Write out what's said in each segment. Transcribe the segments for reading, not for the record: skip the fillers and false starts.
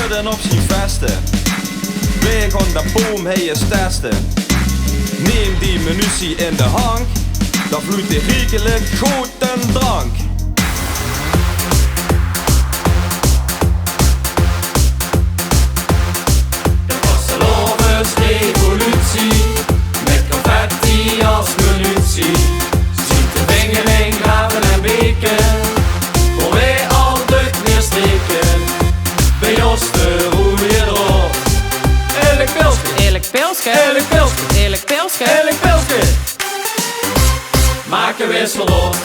schudden op zijn vesten. Wij gaan de boom hij eens testen. Neem die munitie in de hank, dan vloeit de riekelijk goten drank. De vastelovensrevolutie, met confetti als munitie. Ziet de vingen in graven en beken, voor wij al druk neersteken. Bij ons de roeie erop. Eerlijk pilsje, Eerlijk pilsje, eerlijk pilsje, eerlijk pilsje, eerlijk pilsje. Maak een wissel op.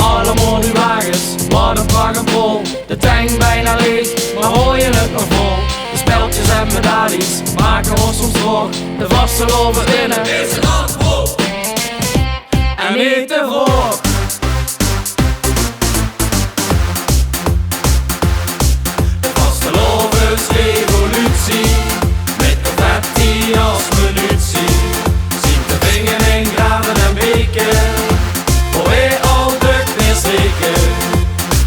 Allemaal nu wagens, wat een wagenvol. De tank bijna leeg, maar hoor je het nog vol. De speltjes en medailles maken ons soms droog. De vasteloven winnen is een antwoord en niet te vroeg. De vastelovensrevolutie, met confetti als munitie. Ziet de vingen in graven en beken, voor wij al druk neersteken.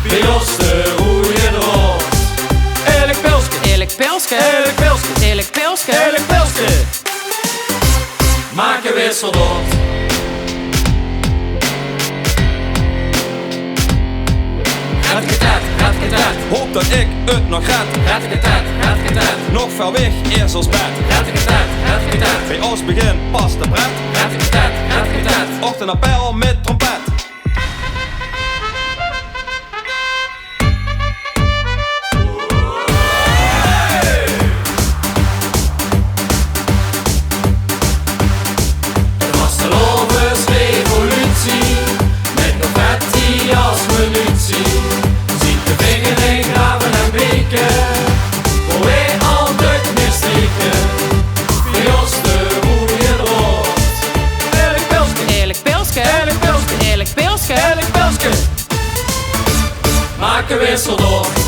Bij ons de roeie erop. Eerlijk pilsje, eerlijk pilsje, eerlijk pilsje, eerlijk pilsje, eerlijk pilsje. Maak een wissel op. Red. Hoop dat ik het nog red. Red. Nog ver weg, eerst als bed. Red. Bij ons begin pas de pret. Ochtendappel met trompet. De vastelovensrevolutie, met confetti als munitie. Ziet de vingen in graven en beken, voor wij al druk neersteken. Bij ons de roeie erop. Eerlijk pilsje, eerlijk pilsje, eerlijk pilsje, eerlijk pilsje, eerlijk pilsje. Maak een wissel op.